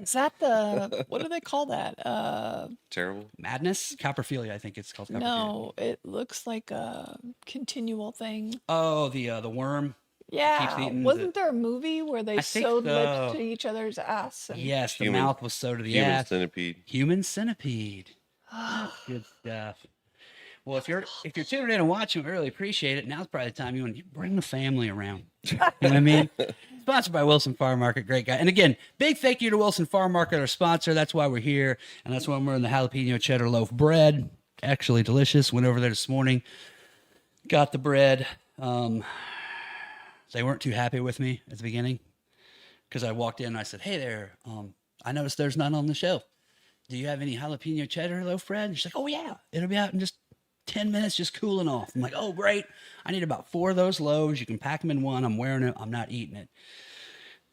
Is that the, what do they call that? Terrible. Madness? Copperphilia, I think it's called copperphilia. No, it looks like a continual thing. Oh, the worm. Yeah, eating wasn't there a movie where they I think sewed lips so. to each other's ass? And Yes, the Human- mouth was sewed to the Human ass. centipede. Human centipede. That's good stuff. Well, if you're tuning in and watching, we really appreciate it. Now's probably the time you want to bring the family around. You know what I mean? Sponsored by Wilson Farm Market, great guy. And again, big thank you to Wilson Farm Market, our sponsor. That's why we're here, and that's why we're in the jalapeno cheddar loaf bread. Actually delicious. Went over there this morning, got the bread. They weren't too happy with me at the beginning because I walked in and I said, "Hey there, I noticed there's none on the shelf. Do you have any jalapeno cheddar loaf bread?" And she's like, "Oh yeah, it'll be out in just 10 minutes, just cooling off." I'm like, "Oh great, I need about 4 of those loaves. You can pack them in one. I'm wearing it. I'm not eating it."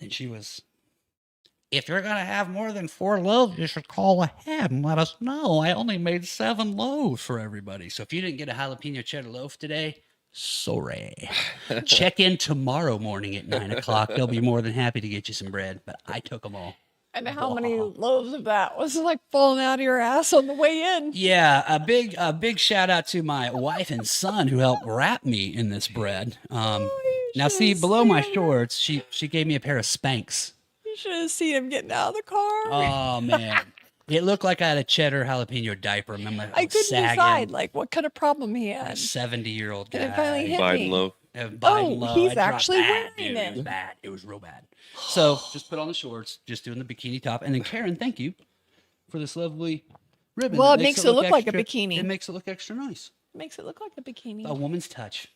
And she was, "If you're gonna have more than 4 loaves, you should call ahead and let us know. I only made 7 loaves for everybody. So if you didn't get a jalapeno cheddar loaf today, sorry. Check in tomorrow morning at 9 o'clock. They'll be more than happy to get you some bread. But I took them all." And how many loaves of that was like falling out of your ass on the way in? Yeah, a big shout out to my wife and son who helped wrap me in this bread. Now see, below my shorts, she gave me a pair of Spanx. You should have seen him getting out of the car. Oh man, it looked like I had a cheddar jalapeno diaper. Remember, I couldn't sagging. decide like what kind of problem he A had. 70-year-old guy. And it finally hit Biden me. loaf. Biden low. he's It dropped actually bad, wearing dude. it. It was bad. It was real bad. So just put on the shorts, just doing the bikini top. And then Karen, thank you for this lovely ribbon. Well, that it makes it look like a extra- bikini. It makes it look extra nice. Makes it look like a bikini. A woman's touch.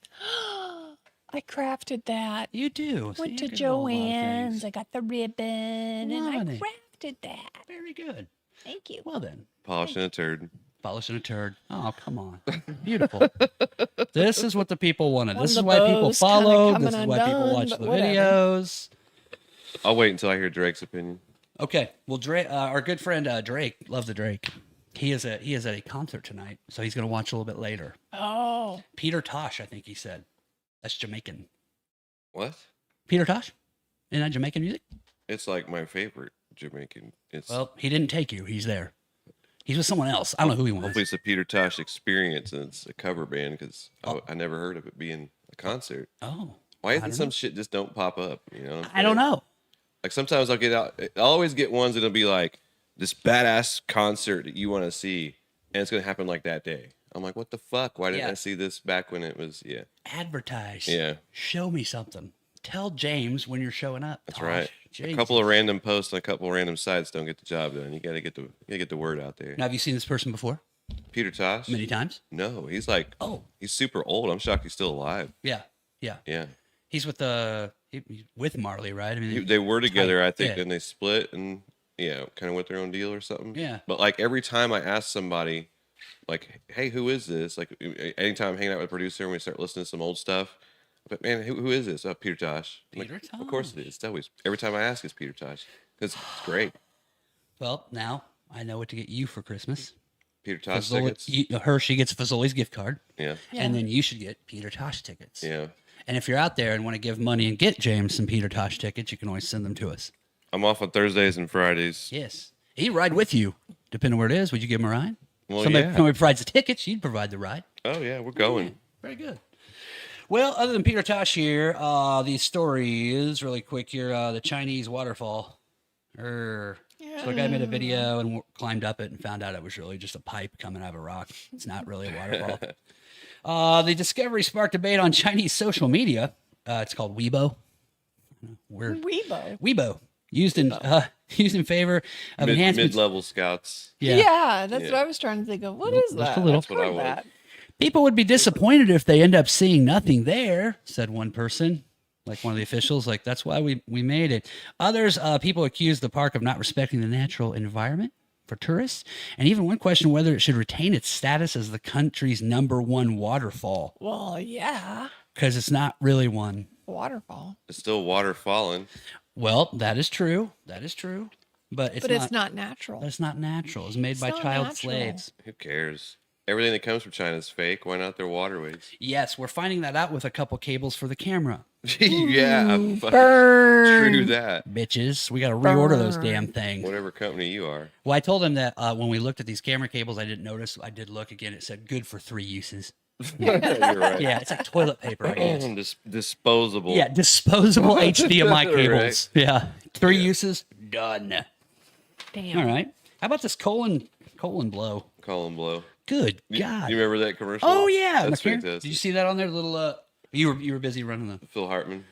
I crafted that. You do. See, Went you to can do a lot of Joann's. things. I got the ribbon and I Lovely. crafted that. Very good. Thank you. Well then, Polishing a turd. polishing a turd. Oh, come on. Beautiful. This is what the people wanted. One This of is the why people bows kinda follow. coming This is why people undone, watch but the whatever. videos. I'll wait until I hear Drake's opinion. Okay. Well, Drake, our good friend Drake, loves the Drake. He is at a concert tonight, so he's going to watch a little bit later. Oh, Peter Tosh, I think he said. That's Jamaican. What? Peter Tosh? Isn't that Jamaican music? It's like my favorite Jamaican. It's Well, he didn't take you. He's there. He's with someone else. I don't know who he was. hopefully it's a Peter Tosh experience and it's a cover band because I never heard of it being a concert. Oh. Why I isn't don't some know. shit just don't pop up? You know? what I'm I don't saying? know. Like sometimes I'll get out. I'll always get ones that'll be like this badass concert that you want to see, and it's gonna happen like that day. I'm like, what the fuck? Why didn't Yeah. I see this back when it was? Yeah, Advertise. Yeah. Show me something. Tell James when you're showing up. that's Tosh. right. Jesus. A couple of random posts on a couple of random sites don't get the job done. You gotta get the word out there. Now, have you seen this person before? Peter Tosh? Many times? No, he's like, Oh. he's super old. I'm shocked he's still alive. Yeah. Yeah. Yeah, He's with he's with Marley, right? I mean, they were together, I think, Yeah. then they split and kind of went their own deal or something. Yeah. But like every time I ask somebody, like, hey, who is this? Like anytime I'm hanging out with a producer and we start listening to some old stuff, but man, who is this? Oh, Peter Tosh. I'm like, Peter Of course it is. It's always every time I ask, it's Peter Tosh because it's great. Well, now I know what to get you for Christmas. Peter Tosh Fazoli- tickets. she gets Fazoli's gift card, Yeah, and then you should get Peter Tosh tickets. yeah. And if you're out there and want to give money and get James some Peter Tosh tickets, you can always send them to us. I'm off on Thursdays and Fridays. Yes. He'd ride with you, depending on where it is. Would you give him a ride? Well, somebody yeah. provides the tickets, you'd provide the ride. Oh yeah, we're going. Very good. Well, other than Peter Tosh here, the story is really quick here. The Chinese waterfall. So a guy made a video and climbed up it and found out it was really just a pipe coming out of a rock. It's not really a waterfall. The discovery sparked debate on Chinese social media. It's called Weibo. Weird. Weibo. Weibo. Used in favor of enhancements. Mid-level scouts. Yeah, that's Yeah. what I was trying to think of. What is Just that? a little. I've That's what I heard want. that. People would be disappointed if they end up seeing nothing there, said one person, like one of the officials. Like, that's why we made it. Others, people accused the park of not respecting the natural environment for tourists, and even one question whether it should retain its status as the country's #1 waterfall, Well, yeah, because it's not really one. waterfall. It's still water falling. Well, that is true. That is true. But it's But not. it's not natural. It's not natural. It's made by not child natural. slaves. Who cares? Everything that comes from China is fake. Why not their waterways? Yes, we're finding that out with a couple cables for the camera. Yeah, fucking Burn. true that. Bitches, we got to reorder those Burn. damn things. Whatever company you are. Well, I told him that when we looked at these camera cables, I didn't notice. I did look again. It said good for 3 uses. You're right. Yeah, it's like toilet paper, I guess. Disposable. Yeah, disposable HDMI cables. Right. Yeah, 3 uses, done. Damn. All right. How about this colon blow? Colin Blow. Good You God. remember that commercial? Oh yeah, That's McCarran, fantastic. did you see that on there? Little you were busy running the Phil Hartman.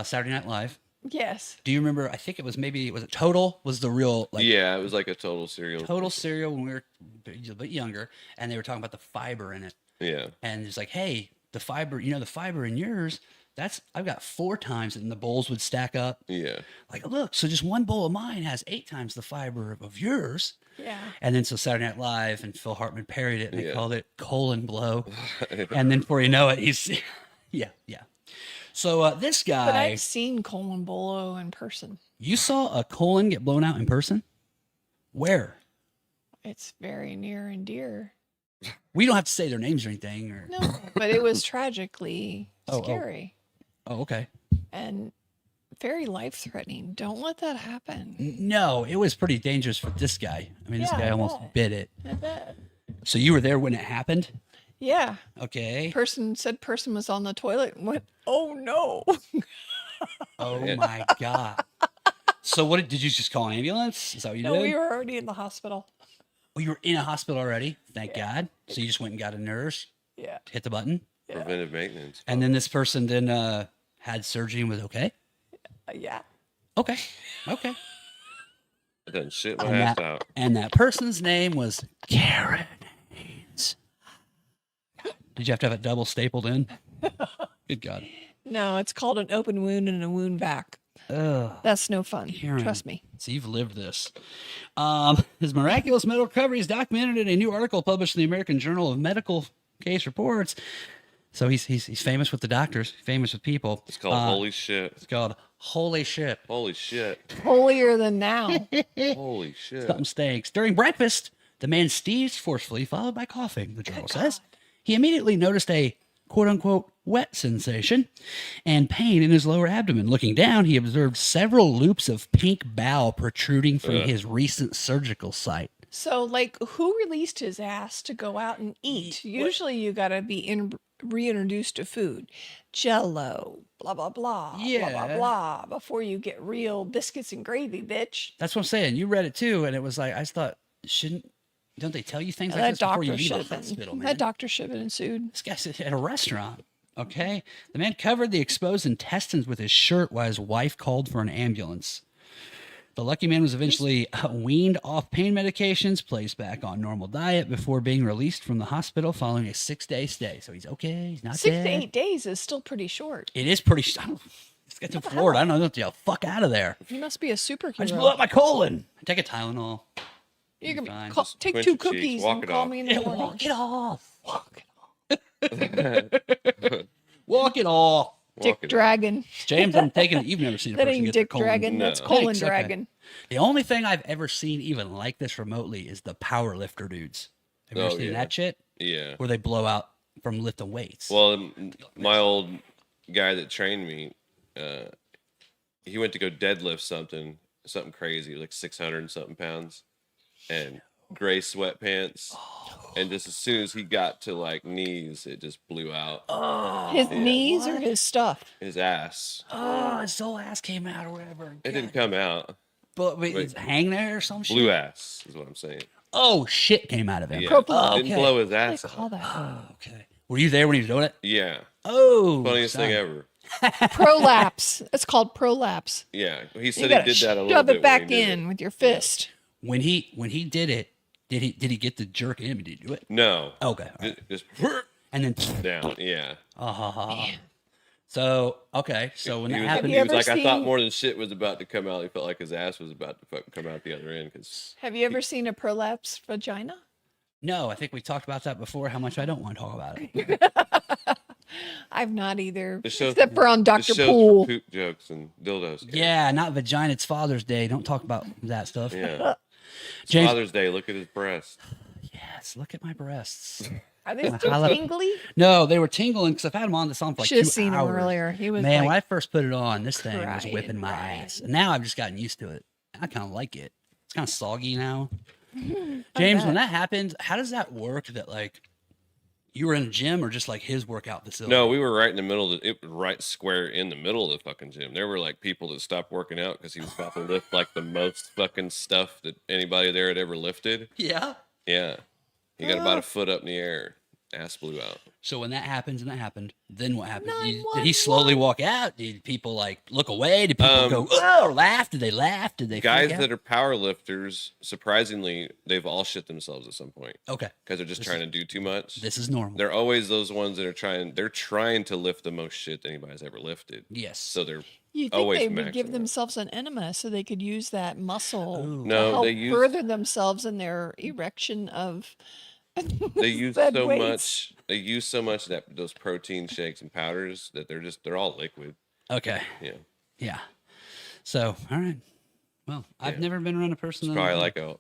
Saturday Night Live. Yes. Do you remember? I think it was it Total was the real like Yeah, it was like a total cereal. Total cereal when we were a bit younger, and they were talking about the fiber in it, Yeah. and it's like, hey, the fiber, the fiber in yours. I've got 4 times, and the bowls would stack up. Yeah. Like, look, so just one bowl of mine has 8 times the fiber of yours. Yeah. And then so Saturday Night Live and Phil Hartman parodied it and they Yeah. called it colon blow. And then before you know it, he's yeah. So this But guy, I've seen colon bolo in person. you saw a colon get blown out in person? Where? It's very near and dear. We don't have to say their names or anything. Or No, but it was tragically Oh. scary oh, okay. and very life-threatening. Don't let that happen. No, it was pretty dangerous for this guy. I mean, this Yeah, guy I almost bet. bit it. I bet. So you were there when it happened? Yeah. Okay. Person was on the toilet and went, oh no. Oh Yeah. my God. So what did you just call an ambulance? Is that what you No, did? we were already in the hospital. Oh, you were in a hospital already. Thank God. So you just went and got a nurse, Yeah. hit the button, Yeah. Preventive maintenance. and then this person then had surgery and was okay. Yeah. Okay. Okay. I done shit my And ass that, out. and that person's name was Karen Haynes. Did you have to have it double stapled in? Good God. No, it's called an open wound and a wound vac. Ugh. That's no fun. Karen. Trust me. So you've lived this. His miraculous medical recovery is documented in a new article published in the American Journal of Medical Case Reports. So he's famous with the doctors, famous with people. It's called Holy Shit. It's called Holy Shit. Holy shit. Holier than now. Holy shit. Something stinks. During breakfast, the man sneezed forcefully, followed by coughing, the journal says. He immediately noticed a quote-unquote wet sensation and pain in his lower abdomen. Looking down, he observed several loops of pink bowel protruding from his recent surgical site. So, like, who released his ass to go out and eat? Usually you got to be reintroduced to food. Jello, blah, blah, blah, blah, Yeah. blah, blah, before you get real biscuits and gravy, bitch. That's what I'm saying. You read it too, and it was like, I just thought, don't they tell you things like this before you leave a hospital, man? That doctor should have been sued. This guy's at a restaurant. Okay. The man covered the exposed intestines with his shirt while his wife called for an ambulance. The lucky man was eventually weaned off pain medications, placed back on normal diet before being released from the hospital following a 6-day stay. So he's okay. He's not 6 dead. to 8 days is still pretty short. It is pretty. Let's get to Florida. I don't know. Get the fuck out of there. You must be a I just blew superhero. up my colon. Take a Tylenol. You can fine. Just take quench 2 your cheeks, cookies walk and it call off. me in the morning. Walk it off. Walk it off. Dick Walk it Dragon. James, I'm taking it. You've never seen a That person ain't get their Dick colon. Dragon. That's No. Colon Thanks, okay. Dragon. The only thing I've ever seen even like this remotely is the power lifter dudes. Have you ever Oh, seen yeah. that shit? Yeah. Where they blow out from lifting weights. Well, my old guy that trained me, he went to go deadlift something crazy, like 600 and something pounds, and gray sweatpants. And just as soon as he got to like knees, it just blew out His knees or his stuff? his ass. Oh, his whole ass came out or whatever. It didn't come out. But wait, it's hang there or some shit? Blue ass is what I'm saying. Oh, shit came out of him. Yeah. Propofol. Didn't Okay. blow his What ass do they call out. that? Oh, okay. Were you there when he was doing it? Yeah. Oh. Funniest thing sorry. ever. Prolapse. It's called prolapse. Yeah. He You said he gotta did that a little shove bit. it back when he did in it. with your fist. When he did it, did he get the jerk in? Did he do it? No. Okay. all right. Just And then down. Yeah. So okay. So when He that was, happened, he was ever like, I thought seen- more than shit was about to come out. He felt like his ass was about to fucking come out the other end. Cause Have you ever seen a prolapse vagina? no, I think we talked about that before. How much I don't want to talk about it. I've not either, This shows- except for on this Dr. show's Pool. for poop jokes and dildos. kids. Yeah, not vagina. It's Father's Day. Don't talk about that stuff. Yeah. It's James- Father's Day. Look at his breast. Yes. breasts. Look at my breasts. Are they My still jalap- tingly? No, they were tingling because I've had them on this song for like Should have 2 seen him hours. earlier. He was Man, when I like, first put it on, this thing was crying, whipping my crying. ass. And now I've just gotten used to it. I kind of like it. It's kind of soggy now. I James, when bet. that happens, how does that work? That like you were in a gym or just like his workout facility? No, we were right in the middle of it was right square in the middle of the fucking gym. There were like people that stopped working out because he was about to lift like the most fucking stuff that anybody there had ever lifted. Yeah. Yeah. He got about a foot up in the air. Ass blew out. So when that happens and that happened, then what happened? Did he slowly walk out? Did people like look away? Did people go, oh, or laugh? Did they laugh? Did they Guys freak out? that are power lifters, surprisingly, they've all shit themselves at some point Okay. because they're just trying to do too much. This is normal. They're always those ones that are they're trying to lift the most shit that anybody's ever lifted. Yes. So they're You think always they would give maxing out. themselves an enema so they could use that muscle Ooh. to No, help they use further themselves in their erection of they use said so weights. much they use so much that those protein shakes and powders that they're all liquid. Okay. Yeah. Yeah. So, all right. Well, I've Yeah. never been around a person It's that probably like a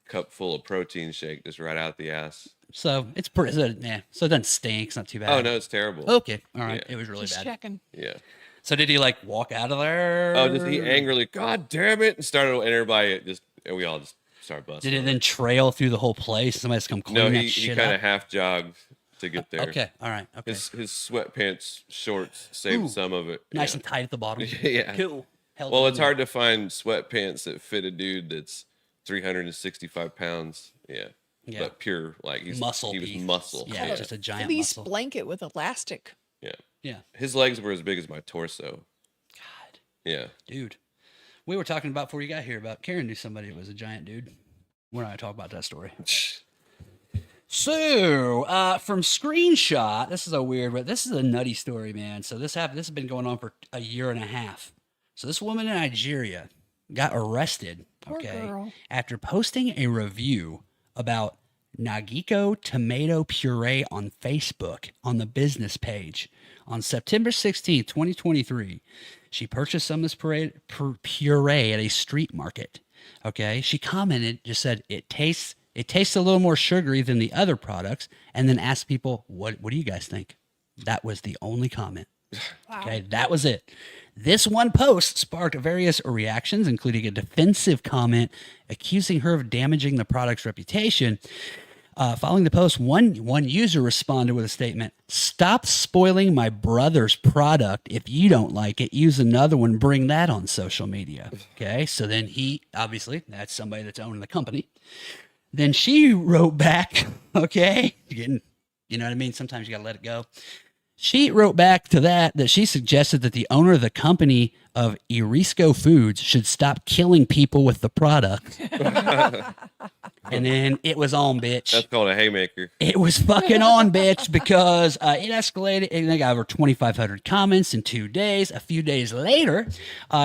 cup full of protein shake just right out the ass. So it's pretty. So, yeah. So it doesn't stink. It's not too bad. Oh no, it's terrible. Okay. All right. Yeah. It was really just bad. checking. Yeah. So did he like walk out of there? Oh, just he angrily, God damn it, and started, and everybody and we all just started busting. Did it on then trail through the whole place? Somebody just come clean No, that he shit kind up? of half jogged to get there. Okay. All right. Okay. His sweatpants shorts saved Ooh, some of it. Nice Yeah. and tight at the bottom. Yeah. Cool. Held Well, it it's in there. hard to find sweatpants that fit a dude that's 365 pounds. Yeah. Yeah. But pure, like Muscle he was piece. muscle. Yeah, Yeah. just a giant Fleece muscle. blanket with elastic. Yeah. Yeah. His legs were as big as my torso. God, Yeah. dude. We were talking about before you got here about Karen knew somebody that was a giant dude. We're not going to talk about that story. So, from Screenshot, this is a weird, but this is a nutty story, man. So this happened. This has been going on for a year and a half. So this woman in Nigeria got arrested, Poor girl. after posting a review about Nagiko tomato puree on Facebook on the business page on September 16th, 2023. She purchased some of this puree at a street market. Okay, she commented, just said it tastes a little more sugary than the other products, and then asked people, what do you guys think? That was the only comment. Wow. Okay, that was it. This one post sparked various reactions, including a defensive comment accusing her of damaging the product's reputation. Following the post, one user responded with a statement: "Stop spoiling my brother's product. If you don't like it, use another one. Bring that on social media." Okay, so then he, obviously, that's somebody that's owning the company. Then she wrote back, okay, you know what I mean? Sometimes you got to let it go. She wrote back to that she suggested that the owner of the company of Erisco Foods should stop killing people with the product. And then it was on, bitch. That's called a haymaker. It was fucking on, bitch, because it escalated. And they got over 2,500 comments in 2 days. A few days later,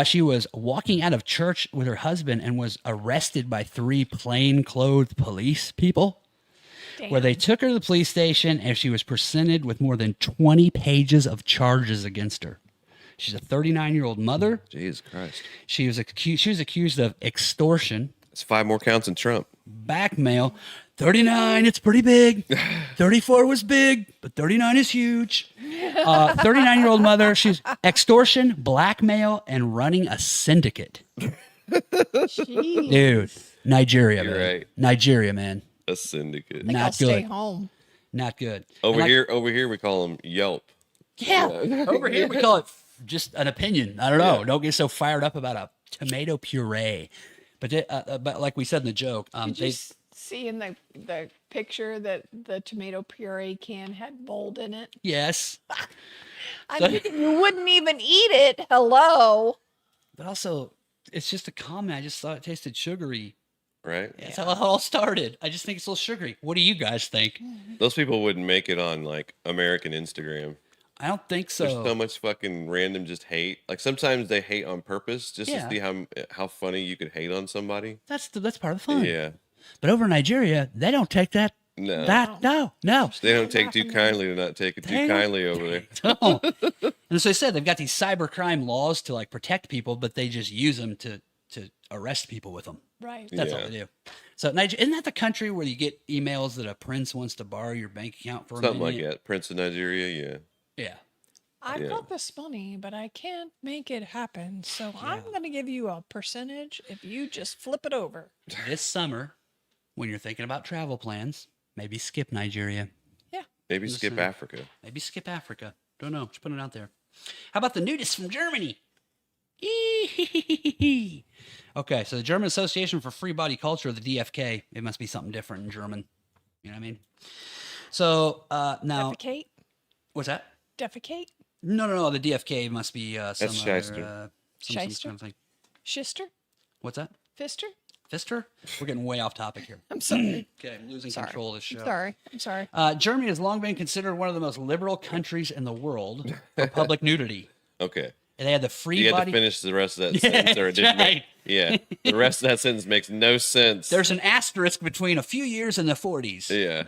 she was walking out of church with her husband and was arrested by 3 plainclothed police people, where they took her to the police station and she was presented with more than 20 pages of charges against her. She's a 39-year-old mother. Jesus Christ. She was accused of extortion, It's 5 more counts than Trump. blackmail. 39, it's pretty big. 34 was big, but 39 is huge. 39-year-old mother. She's extortion, blackmail, and running a syndicate. Jeez. Dude, Nigeria, You're man. right. Nigeria, man. A syndicate. I think I'll Not stay good. home. Not good. Over And here we call them Yelp. Yeah. Over here, we call it just an opinion. I don't know. Don't get so fired up about a tomato puree. But like we said in the joke, Did you see in the picture that the tomato puree can had mold in it? yes. I So- mean, you wouldn't even eat it. Hello. But also, it's just a comment. I just thought it tasted sugary. Right? That's how it all started. I just think it's a little sugary. What do you guys think? Those people wouldn't make it on like American Instagram. I don't think so. There's so much fucking random just hate. Like sometimes they hate on purpose just Yeah. to see how funny you could hate on somebody. That's part of the fun. Yeah. But over in Nigeria, they don't take that. No. No. They don't take too kindly to not take it They too don't- kindly over there. No. And so I said they've got these cybercrime laws to like protect people, but they just use them to arrest people with them. Right. That's all Yeah. they do. So Niger, isn't that the country where you get emails that a prince wants to borrow your bank account for a Something like minute? that. Prince of Nigeria, yeah. Yeah. I've Yeah. got this money, but I can't make it happen. So I'm Yeah. going to give you a percentage if you just flip it over. This summer, when you're thinking about travel plans, maybe skip Nigeria. Yeah. Maybe skip Listen. Africa. Maybe skip Africa. Don't know. Just putting it out there. How about the nudists from Germany? Okay, so the German Association for Free Body Culture, the DFK, it must be something different in German. You know what I mean? So now, Defecate? what's that? Defecate? No. The DFK must be some That's other, shyster. some Shyster? kind of thing. Shister? What's that? Fister? Fister? We're getting way off topic here. I'm sorry. Okay, I'm losing Sorry. control of this show. I'm sorry. Germany has long been considered one of the most liberal countries in the world for public nudity. Okay. And they had the free You had body. to finish the rest of that Yeah, sentence, or it didn't that's right. yeah. The rest of that sentence makes no sense. There's an asterisk between a few years and the 40s. Yeah.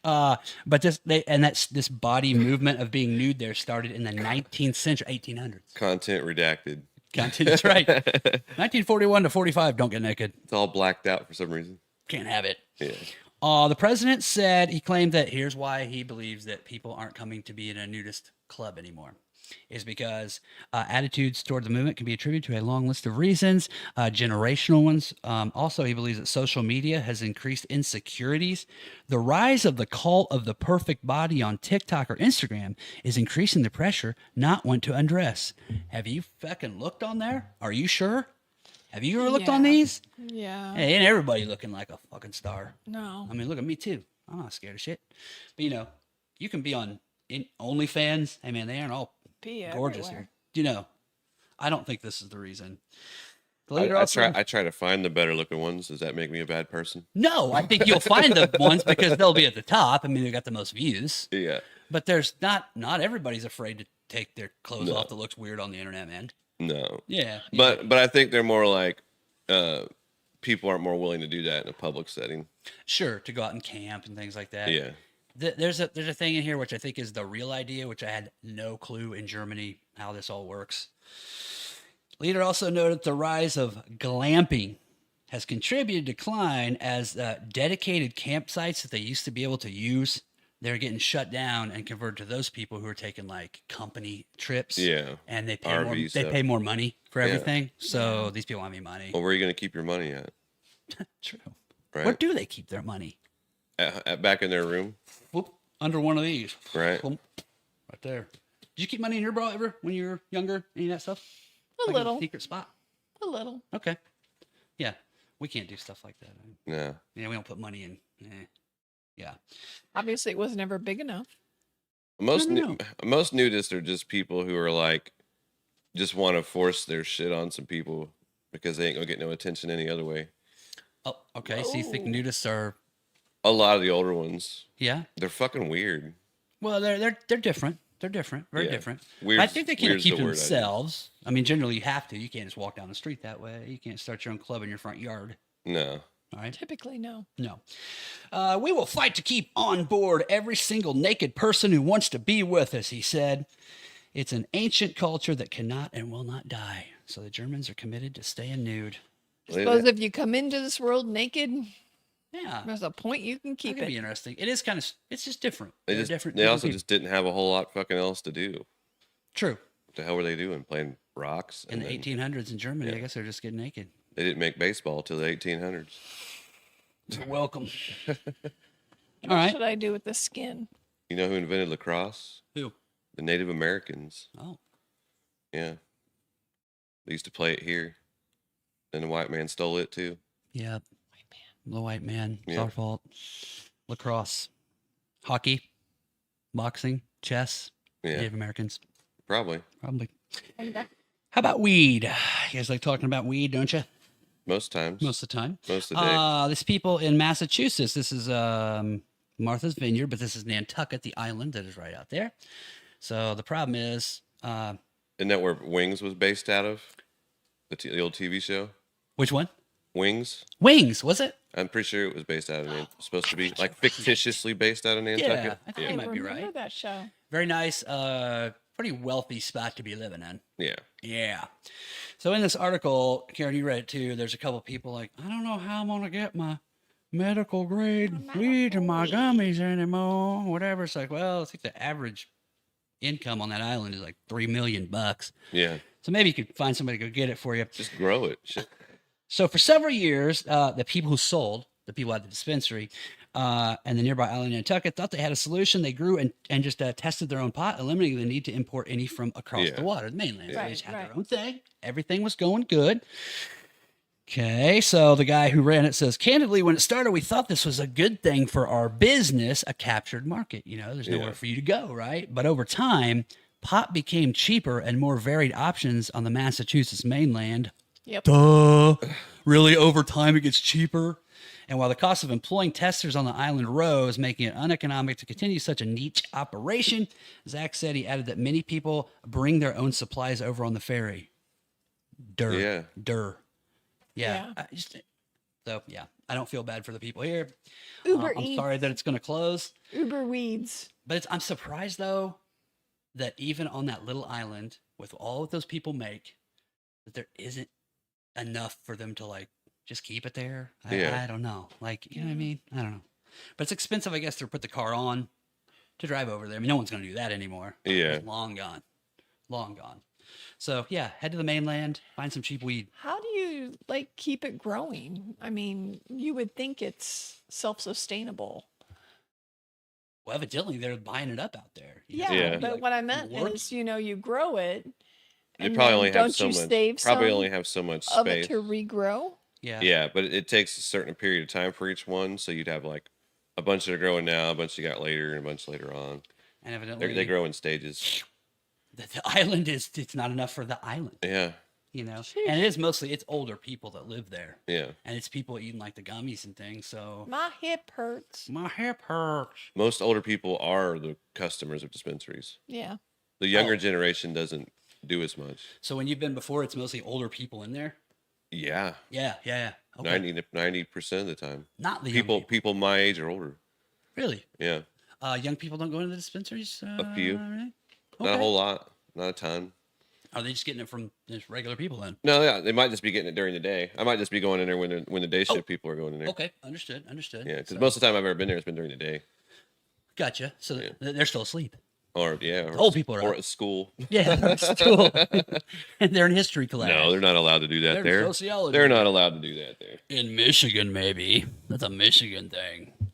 But this body movement of being nude there started in the 19th century, 1800s. Content redacted. That's right. 1941 to 45, don't get naked. It's all blacked out for some reason. Can't have it. Yeah. The president said, he claimed that here's why he believes that people aren't coming to be in a nudist club anymore. Is because attitudes toward the movement can be attributed to a long list of reasons, generational ones. Also, he believes that social media has increased insecurities. The rise of the cult of the perfect body on TikTok or Instagram is increasing the pressure not want to undress. Have you fucking looked on there? Are you sure? Have you ever looked on Yeah. these? Yeah. Hey, ain't everybody looking like a fucking star. No. I mean, look at me too. I'm not scared of shit. But you can be on OnlyFans. Hey man, they aren't all Pee gorgeous everywhere. here. I don't think this is the reason. The I, leader I also- try. I try to find the better looking ones. Does that make me a bad person? No, I think you'll find the ones because they'll be at the top. I mean, they got the most views. Yeah. But there's not everybody's afraid to take their clothes No. off that looks weird on the internet, man. No. Yeah. But I think they're more like people aren't more willing to do that in a public setting. Sure, to go out and camp and things like that. Yeah. There's a thing in here which I think is the real idea, which I had no clue in Germany how this all works. Leader also noted the rise of glamping has contributed to decline as dedicated campsites that they used to be able to use, they're getting shut down and converted to those people who are taking like company trips. Yeah. And they pay RV stuff. pay more money for Yeah. everything. So these people have any money. Well, where are you going to keep your money at? True. Right. Where do they keep their money? Back in their room, Whoop, under one of these. right? Boom, right there. Did you keep money in your bra ever when you were younger? Any of that stuff? A Like little. secret spot. A little. Okay. Yeah. We can't do stuff like that. Yeah. Yeah, we don't put money in. Yeah. Obviously, it was never big enough. Most No. most nudists are just people who are like, just want to force their shit on some people because they ain't gonna get no attention any other way. Oh, okay. So you think Whoa. nudists are? A lot of the older ones, Yeah. they're fucking weird. Well, they're different. They're different. Very Yeah. different. Weird. I think they can weird's keep the word I use. themselves. I mean, generally you have to. You can't just walk down the street that way. You can't start your own club in your front yard. No. All right. Typically, no. No. We will fight to keep on board every single naked person who wants to be with us, he said. It's an ancient culture that cannot and will not die. So the Germans are committed to staying nude. I suppose if you come into this world naked, Yeah. there's a point you can That keep could be it. interesting. It is kind of, it's just different. They They're just different. they different also people. just didn't have a whole lot fucking else to do. True. What the hell were they doing? Playing rocks? In the then 1800s in Germany, I Yeah. guess they're just getting naked. They didn't make baseball till the 1800s. You're welcome. What All right. should I do with the skin? You know who invented lacrosse? Who? The Native Americans. Oh. Yeah. They used to play it here. Then the white man stole it too. Yeah. The white man. It's Yeah. our fault. Lacrosse. Hockey. Boxing. Chess. Yeah. Native Americans. Probably. Probably. How about weed? You guys like talking about weed, don't you? Most times. Most of the time. Most of the day. This people in Massachusetts. This is Martha's Vineyard, but this is Nantucket, the island that is right out there. So the problem is, Isn't that where Wings was based out of? The old TV show? which one? Wings? Wings, was it? I'm pretty sure it was based out of supposed to be like fictitiously based out of Nantucket. I think I you might be remember right. that show. Very nice. pretty wealthy spot to be living in. Yeah. Yeah. So in this article, Karen, you read it too. There's a couple people like, I don't know how I'm gonna get my medical grade weed and my gummies anymore. Whatever. It's like, well, I think the average income on that island is like $3 million. Yeah. So maybe you could find somebody to go get it for you. Just grow it. Shit. So for several years, the people who sold, the people at the dispensary, and the nearby island in Nantucket thought they had a solution. They grew and just tested their own pot, eliminating the need to import any from across the water, the mainland. So they just had their own thing. Everything was going good. Okay, so the guy who ran it says, candidly, when it started, we thought this was a good thing for our business, a captured market. You know, there's nowhere for you to go, right? But over time, pot became cheaper and more varied options on the Massachusetts mainland. Yep. Duh. Really, over time, it gets cheaper. And while the cost of employing testers on the island rose, making it uneconomic to continue such a niche operation, Zach said he added that many people bring their own supplies over on the ferry. Yeah. I don't feel bad for the people here. Uber I'm Eats. sorry that it's going to close. Uber Weeds. But I'm surprised, though, that even on that little island, with all that those people make, that there isn't enough for them to, like, just keep it there. I don't know. Like, you know what I mean? I don't know. But it's expensive, I guess, to put the car on to drive over there. I mean, no one's going to do that anymore. Yeah. It's long gone. Long gone. So, yeah, head to the mainland, find some cheap weed. How do you like keep it growing? I mean, you would think it's self-sustainable. Well, evidently they're buying it up out there. Yeah, but what I meant is, you know, you grow it. They And probably then only have don't so you much. save Probably some only have so much of it space. to regrow? Yeah. Yeah, but it takes a certain period of time for each one. So you'd have like a bunch that are growing now, a bunch you got later, and a bunch later on. And evidently They grow in stages. The island it's not enough for the island. Yeah. You know, and it is mostly it's older people that live there. Yeah. And it's people eating like the gummies and things. So My hip hurts. my hip hurts. Most older people are the customers of dispensaries. Yeah. The younger generation doesn't do as much. So when you've been before, it's mostly older people in there. Yeah. Yeah. Okay. 90% of the time. Not the young People my age or older. Really? Yeah. Young people don't go into the dispensaries. A few. Really? Not a whole lot. Not a ton. Are they just getting it from just regular people then? No, yeah, they might just be getting it during the day. I might just be going in there when the day shift people are going in there. Okay, understood. Yeah, because most of the time I've ever been there, it's been during the day. Gotcha. So they're still asleep. Or old people are or up. at school. Yeah, that's cool. And they're in history class. No, they're not allowed to do that They're there. sociology. They're not allowed to do that there. In Michigan, maybe. That's a Michigan thing. Well,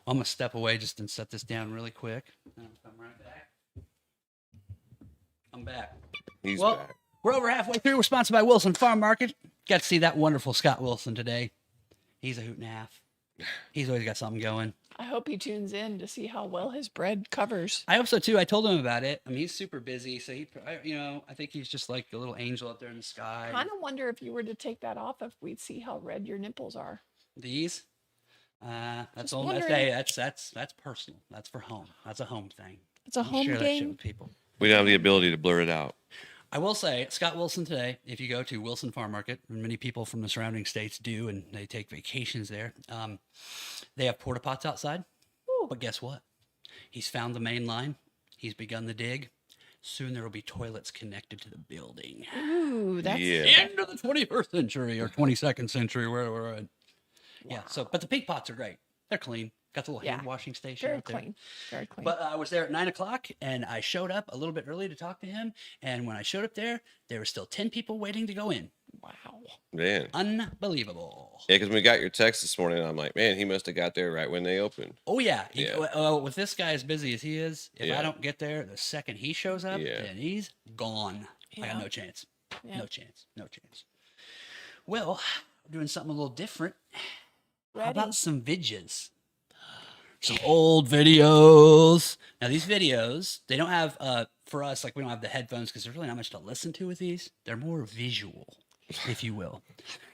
I'm gonna step away just and set this down really quick. I'll come right back. I'm back. He's Well, back. we're over halfway through. We're sponsored by Wilson Farm Market. Got to see that wonderful Scott Wilson today. He's a hoot and a half. He's always got something going. I hope he tunes in to see how well his bread covers. I hope so too. I told him about it. I mean, he's super busy, so I think he's just like a little angel up there in the sky. Kind of wonder if you were to take that off, if we'd see how red your nipples are. These, that's Just all. wondering. That's personal. That's for home. That's a home thing. It's a Don't home share that shit game. with people. We don't have the ability to blur it out. I will say, Scott Wilson today, if you go to Wilson Farm Market, and many people from the surrounding states do, and they take vacations there, they have porta pots outside. Ooh. But guess what? He's found the main line. He's begun the dig. Soon there will be toilets connected to the building. Ooh, that's End of the 21st century or 22nd century, where we're at. Yeah. So, but the pink pots are great. They're clean. Got the little hand washing station very out there. clean. Very clean. But I was there at 9:00, and I showed up a little bit early to talk to him. And when I showed up there were still 10 people waiting to go in. wow. Man. Unbelievable. Yeah, because we got your text this morning, and I'm like, man, he must have got there right when they opened. Oh yeah. Yeah. With this guy as busy as he is, if I Yeah. don't get there the second he shows up, Yeah. then he's gone. I got Yeah. no chance. Yeah. No chance. No chance. Well, we're doing something a little different. How Ready? about some vidges? Some old videos. Now these videos, they don't have for us, like we don't have the headphones because there's really not much to listen to with these. They're more visual, if you will.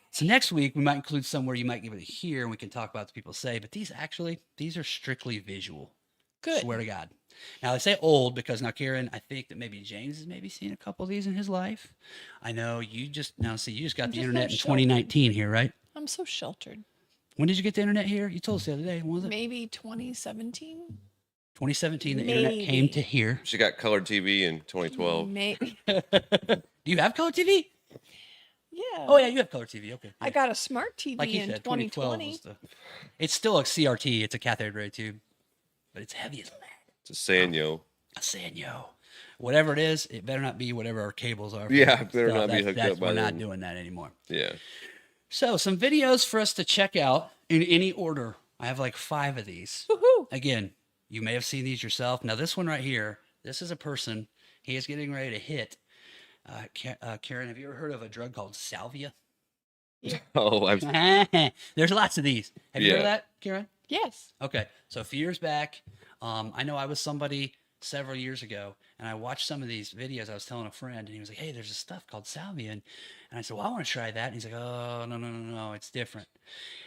So next week we might include somewhere you might be able to hear and we can talk about what people say, but these are strictly visual. Good. Swear to God. Now I say old because now Karen, I think that maybe James has maybe seen a couple of these in his life. I know you just got I'm the just internet not in sheltered. 2019 here, right? I'm so sheltered. When did you get the internet here? You told us the other day, was it? Maybe 2017. 2017, the internet came to Maybe. here. She got colored TV in 2012. Maybe. Do you have color TV? Yeah. Oh yeah, you have color TV. Okay. I got a smart TV Like he in said, 2012 2020. was the. It's still a CRT. It's a cathode ray tube, but it's heavy as lead. It's a Sanyo. A Sanyo. Whatever it is, it better not be whatever our cables are. Yeah, it better not be hooked up by We're not them. doing that anymore. Yeah. So, some videos for us to check out in any order. I have like 5 of these. Woohoo! Again, you may have seen these yourself. Now, this one right here, this is a person. He is getting ready to hit. Karen, have you ever heard of a drug called salvia? Oh, There's lots of these. Have you heard of Yeah. that, Karen? Yes. Okay, so a few years back, I know I was somebody several years ago, and I watched some of these videos. I was telling a friend, and he was like, "Hey, there's this stuff called salvia," and I said, "Well, I want to try that." And he's like, "Oh, no, it's different."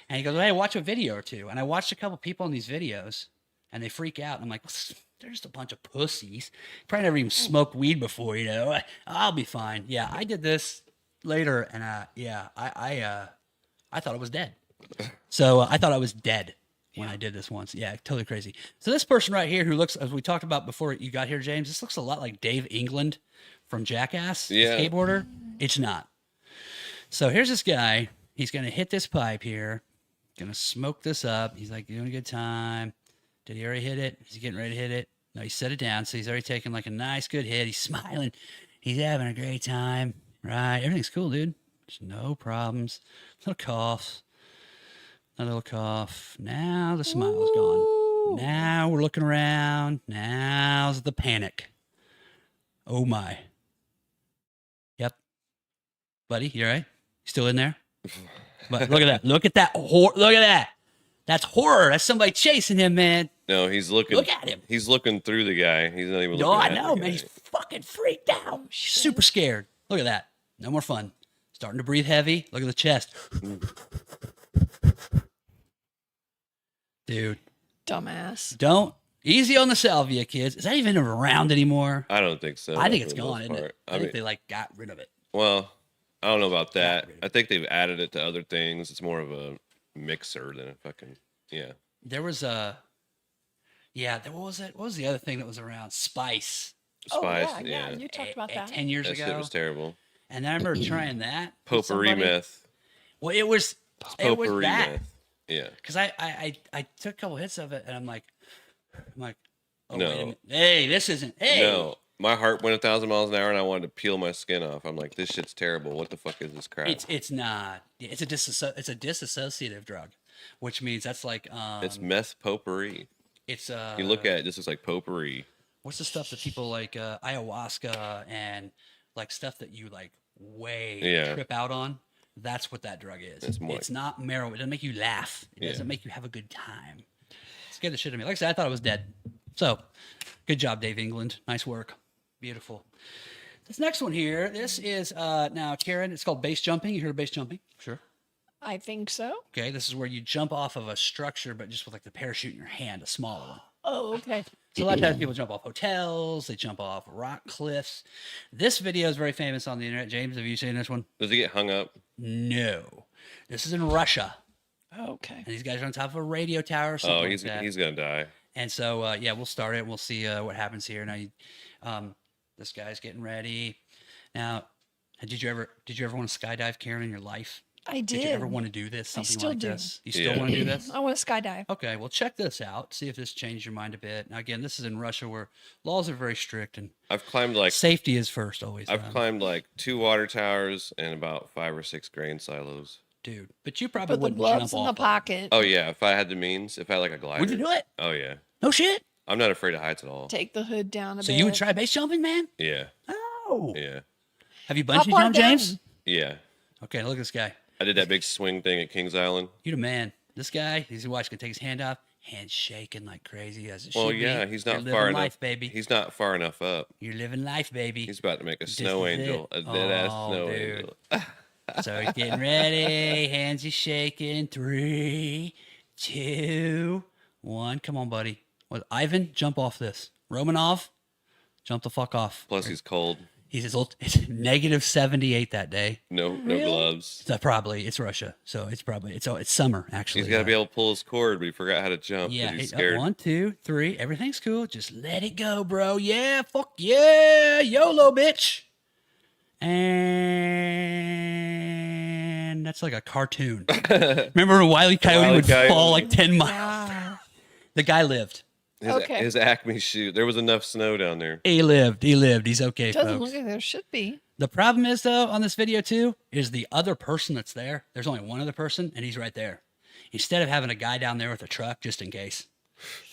And he goes, "Hey, watch a video or two." And I watched a couple people in these videos, and they freak out. And I'm like, "They're just a bunch of pussies. Probably never even smoked weed before, you know. I'll be fine." Yeah, I did this later, and I thought I was dead. So I thought I was dead when I did this once. Yeah, totally crazy. So this person right here who looks, as we talked about before you got here, James, this looks a lot like Dave England from Jackass, the Yeah. skateboarder. It's not. So here's this guy. He's going to hit this pipe here. Going to smoke this up. He's like doing a good time. Did he already hit it? Is he getting ready to hit it? No, he set it down. So he's already taken like a nice, good hit. He's smiling. He's having a great time. Right. Everything's cool, dude. There's no problems. No coughs. A little cough. Now the smile's gone. Ooh. Now we're looking around. Now's the panic. Oh my. Yep. Buddy, you all right? You still in there? But look at that. Look at that. Look at that. That's horror. That's somebody chasing him, man. No, he's looking. Look at him. He's looking through the guy. He's not even looking No, I at know, the man. guy. He's fucking freaked out. Super scared. Look at that. No more fun. Starting to breathe heavy. Look at the chest. Dude, Dumbass. don't. Easy on the salvia, kids. Is that even around anymore? I don't think so. I think for it's the gone, most isn't it? part. I I think mean, they like got rid of it. well, I don't know about that. rid of I think they've added it to other things. It's more of a mixer than a fucking There was a, what was it? What was the other thing that was around? Spice. spice. Oh, yeah. You talked about that. 10 years That shit ago. was terrible. And I remember trying that. with Potpourri somebody. meth. Well, it was Potpourri that. meth. Yeah. Because I took a couple hits of it, and I'm like, oh, No. wait a minute. Hey, this isn't, hey. No, my heart went 1,000 miles an hour, and I wanted to peel my skin off. I'm like, this shit's terrible. What the fuck is this crap? It's not. It's a disassociative drug, which means that's like It's meth potpourri. it's You look at it, this looks like potpourri. what's the stuff that people like ayahuasca and like stuff that you like Yeah. trip out on. That's what that drug is. It's more It's not marijuana. It doesn't make you laugh. It Yeah. doesn't make you have a good time. It scared the shit out of me. Like I said, I thought I was dead. So, good job, Dave England. Nice work. Beautiful. This next one here, this is now Karen. It's called base jumping. You heard of base jumping? Sure. I think so. Okay, this is where you jump off of a structure, but just with like the parachute in your hand, a smaller one. Oh, okay. So a lot of times people jump off hotels, they jump off rock cliffs. This video is very famous on the internet. James, have you seen this one? Does he get hung up? No. This is in Russia. Okay. And these guys are on top of a radio tower or something Oh, like he's that. gonna die. And so, we'll start it. We'll see what happens here. Now, this guy's getting ready. Now, did you ever want to skydive, Karen, in your life? I did. Did you ever want to do this? Something still like do. this? You still Yeah. want to do this? I want to skydive. Okay, well, check this out. See if this changed your mind a bit. Now, again, this is in Russia where laws are very strict and I've climbed like safety is first always. I've climbed like 2 water towers and about 5 or 6 grain silos. Dude, but you probably Put the wouldn't gloves jump in the off. pocket. Oh yeah, if I had the means, if I had like a glider. Would you do it? Oh yeah. No shit. I'm not afraid of heights at all. Take the hood down a So bit. you would try base jumping, man? Yeah. Oh. Yeah. Have you How bungee far jumped, James? down? Yeah. Okay, look at this guy. I did that big swing thing at Kings Island. You the man. This guy, he's watching, gonna take his hand off, hand shaking like crazy as it Well, should yeah, be. he's You're not living far life, enough, baby. He's not far enough up. You're living life, baby. He's about to make a This snow is angel, it. a dead ass Oh, snow dude. angel. So he's getting ready. Hands are shaking. 3, 2, 1. Come on, buddy. What, Ivan, jump off this. Romanov, jump the fuck off. Plus he's cold. It's -78 that day. No Really? gloves. So probably it's Russia, so it's summer actually. He's got to be able to pull his cord, but he forgot how to jump because Yeah, he's scared. 1, 2, 3. Everything's cool. Just let it go, bro. Yeah, fuck yeah, YOLO, bitch. And that's like a cartoon. Remember when Wile E. Coyote Wile E. would Coyote. fall like 10 miles? Wow. The guy lived. Okay. His Acme shoot. There was enough snow down there. He lived. He's okay, Doesn't folks. look like there should be. The problem is, though, on this video, too, is the other person that's there. There's only one other person, and he's right there. Instead of having a guy down there with a truck, just in case,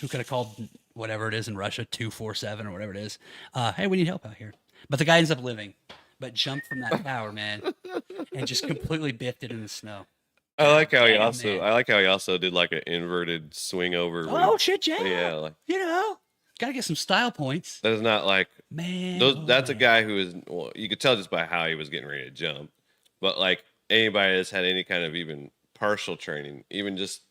who could have called whatever it is in Russia, 247 or whatever it is. Hey, we need help out here. But the guy ends up living, but jumped from that tower, man, and just completely biffed it in the snow. I like how he Damn, also. man. I like how he also did like an inverted swing over. Oh, shit, yeah. Yeah, like You know, got to get some style points. that is not like Man. those. oh, That's a man. guy who is. Well, you could tell just by how he was getting ready to jump. But like anybody that's had any kind of even partial training, even just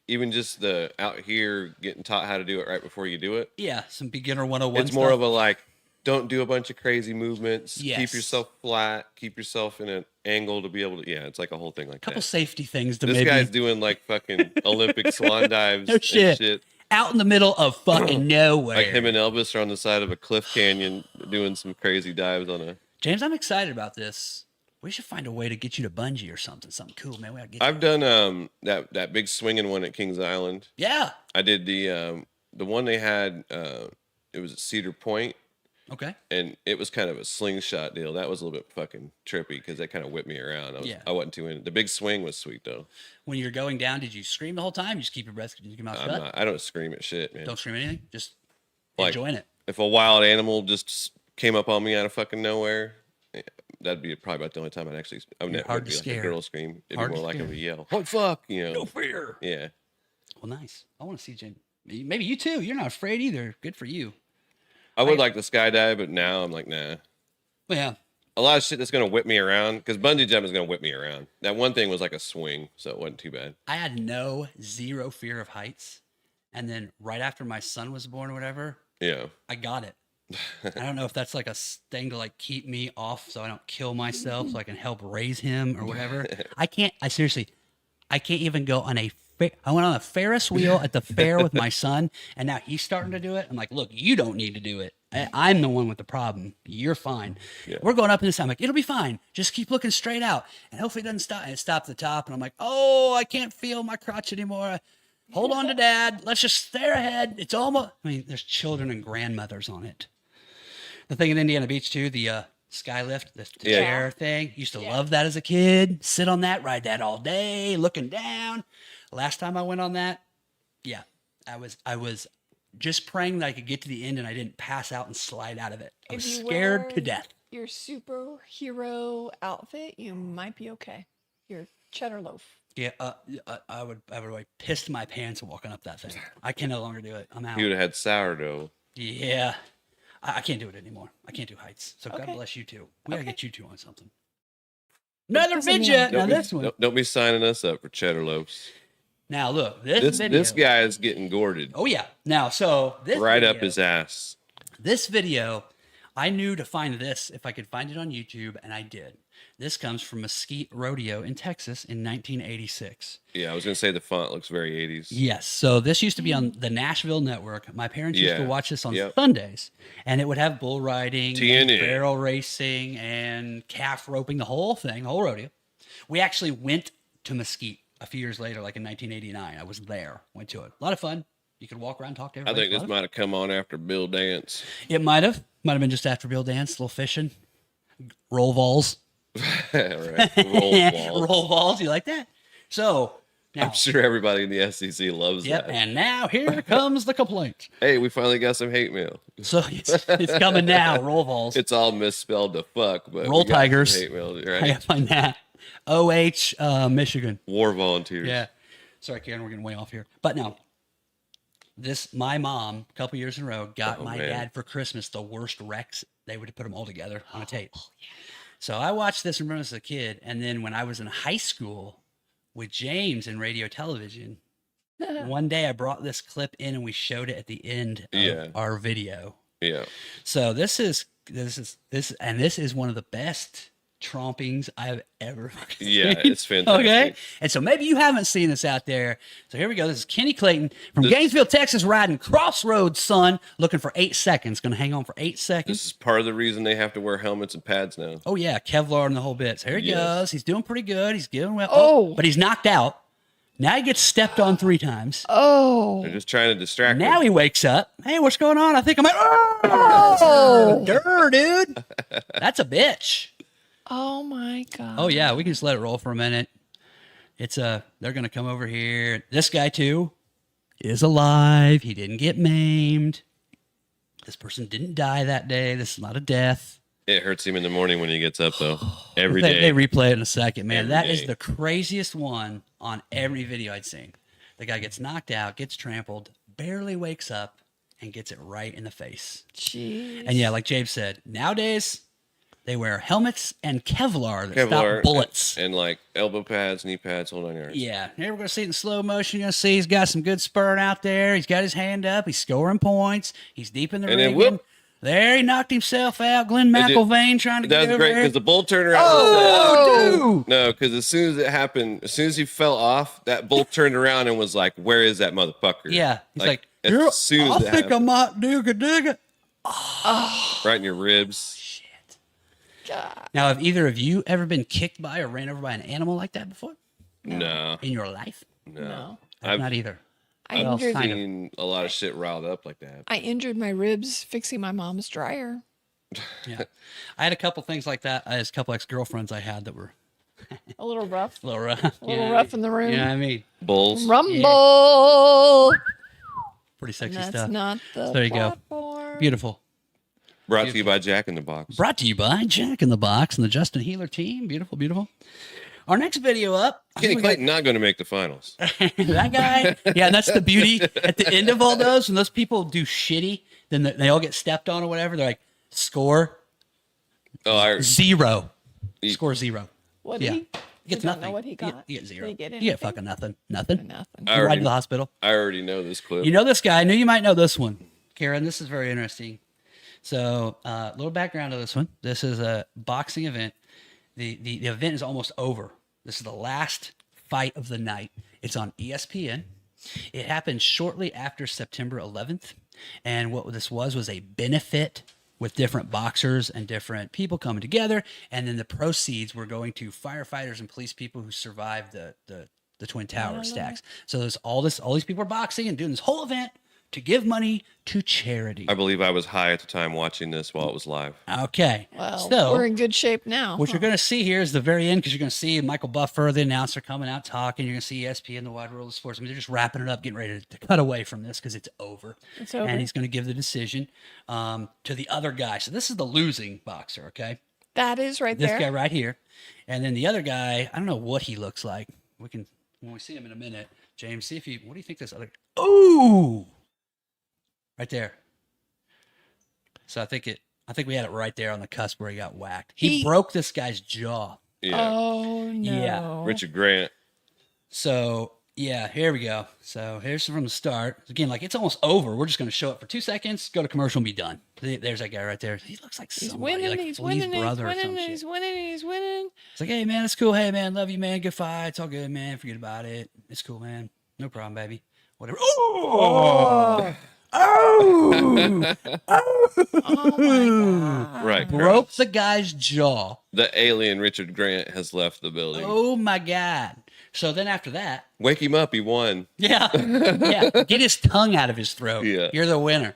the out here getting taught how to do it right before you do it. Yeah, some beginner 101 It's more stuff. of a like, don't do a bunch of crazy movements. Yes. Keep yourself flat. Keep yourself in an angle to be able to. Yeah, it's like a whole thing like couple that. safety things to This maybe guy's doing like fucking Olympic swan dives No and shit. shit. out in the middle of fucking nowhere. Like him and Elvis are on the side of a cliff canyon doing some crazy dives on a. James, I'm excited about this. We should find a way to get you to bungee or something cool, man. We gotta get you. I've done that big swinging one at Kings Island. Yeah. I did the one they had. It was at Cedar Point, Okay. and it was kind of a slingshot deal. That was a little bit fucking trippy because that kind of whipped me around. Yeah. I wasn't too in it. The big swing was sweet though. When you're going down, did you scream the whole time? You just keep your breath, keep your mouth shut. I don't scream at shit, man. Don't scream anything. Just Like, enjoying it. If a wild animal just came up on me out of fucking nowhere, that'd be probably about the only time I'd actually. I would You're never hard be to like scare. a girl scream. It'd Hard be to more like scare. a yell. What fuck? You know. No fear. Yeah. Well, nice. I want to see James. Maybe you too. You're not afraid either. Good for you. I would like to skydive, but now I'm like, nah. Well, yeah. A lot of shit that's gonna whip me around because bungee jumping is gonna whip me around. That one thing was like a swing, so it wasn't too bad. I had zero fear of heights. And then right after my son was born or whatever, Yeah. I got it. I don't know if that's like a thing to like keep me off so I don't kill myself so I can help raise him or whatever. I can't even go on I went on a Ferris wheel at the fair with my son, and now he's starting to do it. I'm like, look, you don't need to do it. I'm the one with the problem. You're fine. Yeah. We're going up in this. I'm like, it'll be fine. Just keep looking straight out, and hopefully it doesn't stop. And it stopped at the top, and I'm like, oh, I can't feel my crotch anymore. Hold on to Dad. Let's just stare ahead. It's almost. I mean, there's children and grandmothers on it. The thing at Indiana Beach too, the skylift, the Yeah. chair thing. Used to love that as a kid. Sit on that, ride that all day, looking down. Last time I went on that, yeah, I was just praying that I could get to the end and I didn't pass out and slide out of it. I was If you scared to wear death. Your superhero outfit, you might be okay. Your cheddar loaf. Yeah, I would have pissed my pants walking up that thing. I can no longer do it. I'm out. He would have had sourdough. Yeah, I can't do it anymore. I can't do heights. So God Okay. bless you two. We gotta Okay. get you two on something. Another Doesn't mean- midget. Now Don't be, this one. don't be signing us up for cheddar loaves. Now look, this video. This guy is getting gourded Oh yeah. Now so this right up video- his ass. This video, I knew to find this if I could find it on YouTube, and I did. This comes from Mesquite Rodeo in Texas in 1986. Yeah, I was gonna say the font looks very 80s. Yes. So this used to be on the Nashville Network. My parents used to Yeah. watch this on Yep. Sundays, and it would have bull riding, and TNA. barrel racing, and calf roping, the whole thing, the whole rodeo. We actually went to Mesquite a few years later, like in 1989. I was there, went to it. A lot of fun. You could walk around, talk to I everybody. think this might have come on after Bill Dance. It might have been just after Bill Dance, a little fishing, roll balls. Right. Roll ball. Roll balls. You like that? So now, I'm sure everybody in the SEC loves yep. that. And now here comes the complaint. Hey, we finally got some hate mail. So it's coming now. Roll balls. It's all misspelled to fuck, but Roll we got some Tigers. hate mail, I right? gotta find that. Michigan. War volunteers. Yeah. Sorry, Karen, we're getting way off here. But no, my mom, a couple years in a row, got Oh, my man. dad for Christmas the worst wrecks. They would put them all together on a tape. So I watched this and remember as a kid. And then when I was in high school with James in radio television, one day I brought this clip in and we showed it at the end of Yeah. our video. Yeah. So this is this is one of the best trompings I've ever seen. Yeah, it's fantastic. Okay, and so maybe you haven't seen this out there. So here we go. This is Kenny Clayton from Gainesville, Texas, riding Crossroads, son, looking for 8 seconds. Going to hang on for 8 seconds. This is part of the reason they have to wear helmets and pads now. Oh yeah, Kevlar and the whole bit. So here he Yes. goes. He's doing pretty good. He's doing well. Oh. But he's knocked out. Now he gets stepped on 3 times. Oh. They're just trying to distract Now him. he wakes up. Hey, what's going on? I think I'm oh, dude. That's a bitch. Oh my God. Oh yeah, we can just let it roll for a minute. It's they're gonna come over here. This guy too is alive. He didn't get maimed. This person didn't die that day. This is not a death. It hurts him in the morning when he gets up, though. Every They day. replay it in a second, man. Every That is day. the craziest one on every video I'd seen. The guy gets knocked out, gets trampled, barely wakes up, and gets it right in the face. Jeez. And yeah, like James said, nowadays they wear helmets and Kevlar that Kevlar stop bullets. and like elbow pads, knee pads, whole 9 yards. Yeah, here we're going to see it in slow motion. You're going to see he's got some good spurt out there. He's got his hand up. He's scoring points. He's deep in the And then ring. whoop. There, he knocked himself out. Glenn And McIlvain trying to That get was over great there. because the bull turned around. Oh, dude. No, because as soon as it happened, as soon as he fell off, that bull turned around and was like, "Where is that motherfucker?" Yeah, he's like, as soon as I it think I happened, might dig it. right in your ribs. Shit. God. Now, have either of you ever been kicked by or ran over by an animal like that before No, in your life? no. I've not either. I Well, injured, kind of. Seen a lot of shit riled up like that. I injured my ribs fixing my mom's dryer. Yeah, I had a couple things like that. I had a couple ex-girlfriends I had that were A little rough. a little rough. A little rough in the room. You know what I mean? Bulls. Rumble. Pretty sexy That's stuff. not the There you go. platform. Beautiful. Brought to you by Jack in the Box. Brought to you by Jack in the Box and the Justin Healer team. Beautiful, beautiful. Our next video up. I Kenny think we got- Clayton not going to make the finals. that guy. Yeah, and that's the beauty. At the end of all those, when those people do shitty, then they all get stepped on or whatever. They're like, score Oh, I 0. He- Score 0. What Yeah. did he? He gets You don't nothing. know what he got? You get 0. Did he get You anything? get fucking nothing. Nothing. Nothing. I You ride already- to the hospital. I already know this clip. You know this guy. I knew you might know this one. Karen, this is very interesting. So, a little background to this one. This is a boxing event. The event is almost over. This is the last fight of the night. It's on ESPN. It happened shortly after September 11th. And what this was a benefit with different boxers and different people coming together. And then the proceeds were going to firefighters and police people who survived the Twin Towers attacks. So there's all these people are boxing and doing this whole event to give money to charity. I believe I was high at the time watching this while it was live. Okay. Well, so we're in good shape now. what huh? you're going to see here is the very end because you're going to see Michael Buffer, the announcer, coming out talking. You're going to see ESPN, the wide world of sports. I mean, they're just wrapping it up, getting ready to cut away from this because it's over. It's over. And he's going to give the decision to the other guy. So this is the losing boxer, okay? That is right This there. guy right here. And then the other guy, I don't know what he looks like. We can, when we see him in a minute, James, see if you, what do you think this other, ooh, right there. So I think we had it right there on the cusp where he got whacked. He He- broke this guy's jaw. Yeah. Oh no. Yeah. Richard Grant. So yeah, here we go. So here's from the start. Again, like it's almost over. We're just going to show it for 2 seconds, go to commercial, and be done. There's that guy right there. He looks like He's somebody, winning. like He's Flea's winning. He's brother or some winning. shit. He's winning. He's winning. It's like, hey man, it's cool. Hey man, love you, man. Good fight. It's all good, man. Forget about it. It's cool, man. No problem, baby. Whatever. Oh, oh, Oh my god. Right. broke the guy's jaw. The alien Richard Grant has left the building. Oh my god. So then after that, Wake him up. He won. yeah, yeah, get his tongue out of his throat. Yeah. You're the winner.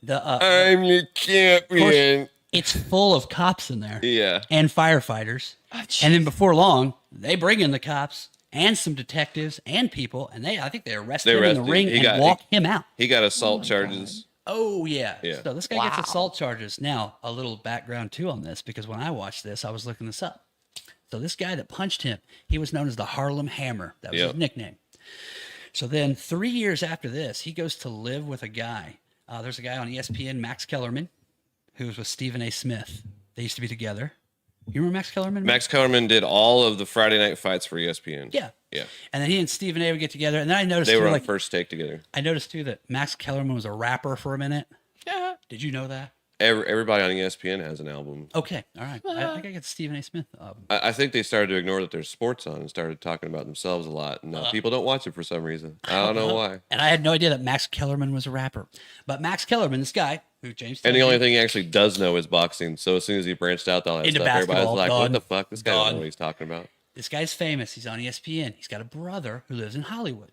The I'm your champion. it's full of cops in there. Yeah. And firefighters. Oh, And then before long, they bring in the cops and some detectives and people, and I think they arrest him in arrested the him. ring He and got- walk him out. He got assault charges. Oh yeah. Yeah. So this guy gets assault charges. Now, a little background too on this, because when I watched this, I was looking this up. So this guy that punched him, he was known as the Harlem Hammer. That was Yep. his nickname. So then 3 years after this, he goes to live with a guy. There's a guy on ESPN, Max Kellerman, who was with Stephen A. Smith. They used to be together. You remember Max Kellerman? Max Kellerman did all of the Friday night fights for ESPN. Yeah. Yeah. And then he and Stephen A. would get together. And then I noticed They too, were on like, First Take together. I noticed too that Max Kellerman was a rapper for a minute. Yeah. Did you know that? Everybody on ESPN has an album. Okay, all right. I think I got the Stephen A. Smith album. I think they started to ignore that there's sports on and started talking about themselves a lot. And people don't watch it for some reason. I don't know why. And I had no idea that Max Kellerman was a rapper. But Max Kellerman, this guy who James And the only thing he actually does know is boxing. So as soon as he branched out to all that Into stuff, everybody's basketball, like, done. what the fuck? This guy doesn't know Done. what he's talking about. This guy's famous. He's on ESPN. He's got a brother who lives in Hollywood,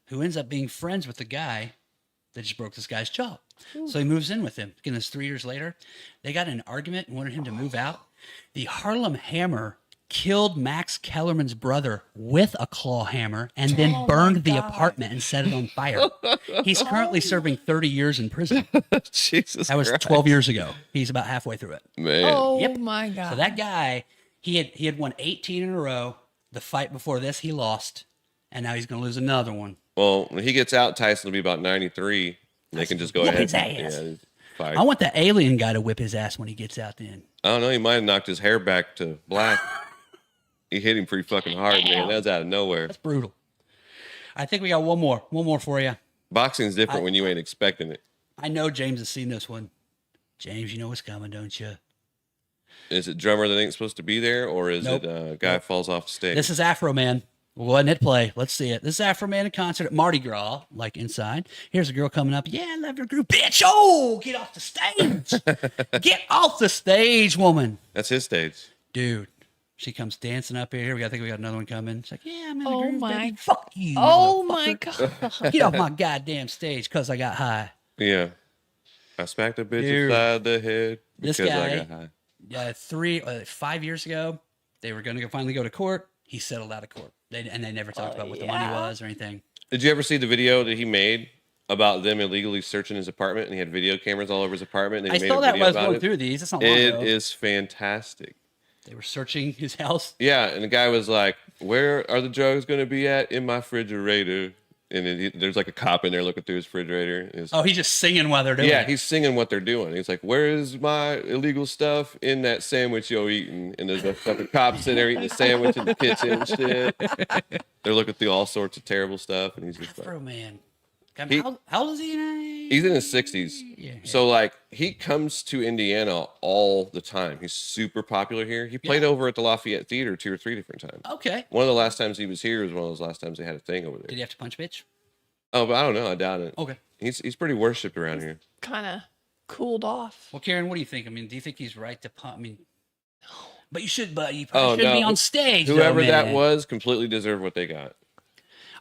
who ends up being friends with the guy that just broke this guy's jaw. So he moves in with him. Again, this 3 years later. They got in an argument and wanted him to move out. The Harlem Hammer killed Max Kellerman's brother with a claw hammer and then burned the apartment and set it on fire. He's currently serving 30 years in prison. Jesus That was Christ. 12 years ago. He's about halfway through it. Man. Oh Yep. my God. So that guy, he had won 18 in a row. The fight before this, he lost. And now he's going to lose another one. Well, when he gets out, Tyson will be about 93. They can just go Whoop ahead. his ass. Yeah, fight. I want the alien guy to whip his ass when he gets out then. I don't know. He might have knocked his hair back to black. He hit him pretty fucking hard, man. That was out of nowhere. That's brutal. I think we got one more for you. Boxing's different when you ain't expecting it. I know James has seen this one. James, you know what's coming, don't you? Is it drummer that ain't supposed to be there, or is Nope. it guy falls off the stage? This is Afro Man. We'll go ahead and hit play. Let's see it. This is Afro Man in concert at Mardi Gras, like inside. Here's a girl coming up. Yeah, I love your group. Bitch, oh, get off the stage. Get off the stage, woman. That's his stage. Dude, she comes dancing up here. I think we got another one coming. She's like, yeah, I'm in the Oh groove, my- baby. Fuck you. Oh my motherfucker. God. Get off my goddamn stage because I got high. Yeah. I smacked a bitch Dude. upside the head This because guy- I got high. 5 years ago, they were going to finally go to court. He settled out of court. They never talked about what the money yeah. was or anything. Did you ever see the video that he made about them illegally searching his apartment, and he had video cameras all over his apartment? And I he made saw a that video when I was about going it. through these. That's not long It ago. is fantastic. They were searching his house. Yeah, and the guy was like, "Where are the drugs going to be at? In my refrigerator." And then there's like a cop in there looking through his refrigerator. It's- Oh, he's just singing while they're doing yeah, it. he's singing what they're doing. He's like, "Where is my illegal stuff in that sandwich you're eating?" And there's a fucking cop sitting there eating a sandwich in the kitchen and shit. They're looking through all sorts of terrible stuff, and he's just like, Afro Man. God, He- how old is he now? he's in his 60s. Yeah. So like he comes to Indiana all the time. He's super popular here. He played over at the Lafayette Theater 2 or 3 different times. Okay. One of the last times he was here was one of those last times they had a thing over Did there. he have to punch bitch? Oh, but I don't know. I doubt it. Okay. He's pretty worshipped around here. Kind of cooled off. Well, Karen, what do you think? I mean, do you think he's right to punch? I mean, but you should Oh, probably shouldn't be on stage. though, Whoever that man. was completely deserved what they got.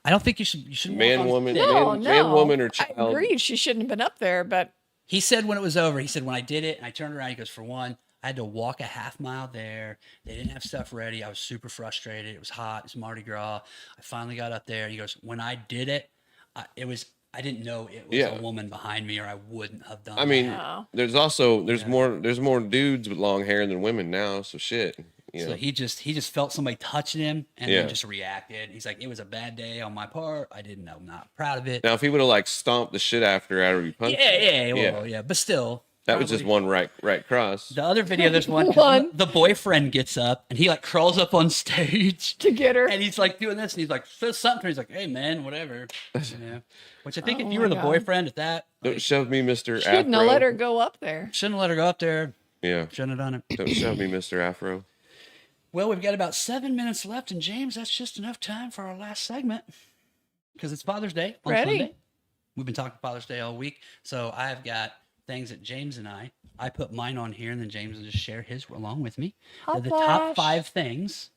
I don't think you should. You should Man, woman, No, man, no. man, woman, or I child. agreed. She shouldn't have been up there, but He said when it was over, he said, when I did it and I turned around, he goes, for one, I had to walk a half mile there. They didn't have stuff ready. I was super frustrated. It was hot. It's Mardi Gras. I finally got up there. He goes, when I did it, I didn't know it was Yeah. a woman behind me or I wouldn't have done I mean, Wow. there's more dudes with long hair than women now. So shit. You know. So he just felt somebody touching him and Yeah. then just reacted. He's like, it was a bad day on my part. I'm not proud of it. Now, if he would have like stomped the shit after he punched, him, Yeah. But still, that was just one right cross. the other video. There's one. One. The boyfriend gets up and he like crawls up on stage. to get her. And he's like doing this, and he's like says something. He's like, "Hey man, whatever," you know. Which I think Oh if you my were the God. boyfriend at that, Don't shove me, Mr. Shouldn't Afro. have let her go up there. shouldn't have let her go up there. Yeah, Shouldn't have done it. don't shove me, Mr. Afro. Well, we've got about 7 minutes left, and James, that's just enough time for our last segment because it's Father's Day on Ready. Sunday. We've been talking Father's Day all week, so I've got things that James and I put mine on here, and then James will just share his along with me. Hot They're the top flash. 5 things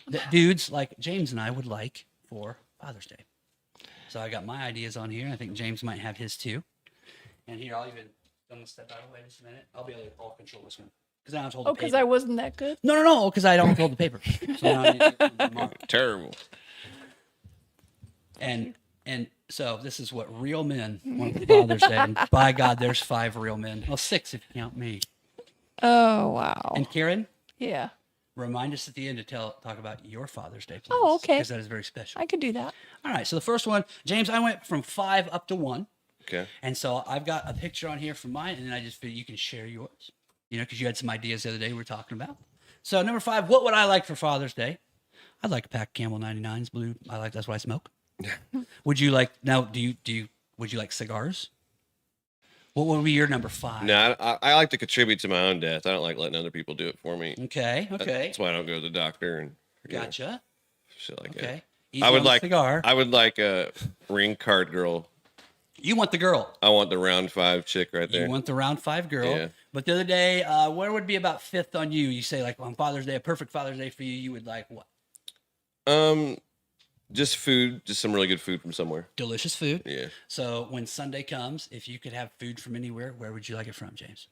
that dudes like James and I would like for Father's Day. So I got my ideas on here. I think James might have his too. And here, I'm gonna step out of the way just a minute. I'll be able to control this one because I don't hold Oh, the because paper. I wasn't that good. No, because I don't hold the paper. So now I need to mark. Terrible. And so this is what real men want for Father's Day. And by God, there's 5 real men. Well, 6 if you count me. Oh wow. And Karen, Yeah, remind us at the end to talk about your Father's Day plans. Oh, okay. Because that is very special. I could do that. All right, so the first one, James, I went from 5 up to 1. Okay. And so I've got a picture on here for mine, and then I just figured you can share yours. You know, because you had some ideas the other day we were talking about. So number 5, what would I like for Father's Day? I'd like a pack of Camel 99s blue. That's what I smoke. Would you like would you like cigars? What would be your number 5? No, I like to contribute to my own death. I don't like letting other people do it for me. Okay. That's why I don't go to the doctor and Gotcha. shit like that. Okay. Easy I would on the like cigar. I would like a ring card girl. You want the girl. I want the round 5 chick right there. You want the round 5 girl. Yeah. But the other day, where would be about 5th on you? You say like on Father's Day, a perfect Father's Day for you. You would like what? Just food, just some really good food from somewhere. Delicious food. Yeah. So when Sunday comes, if you could have food from anywhere, where would you like it from, James?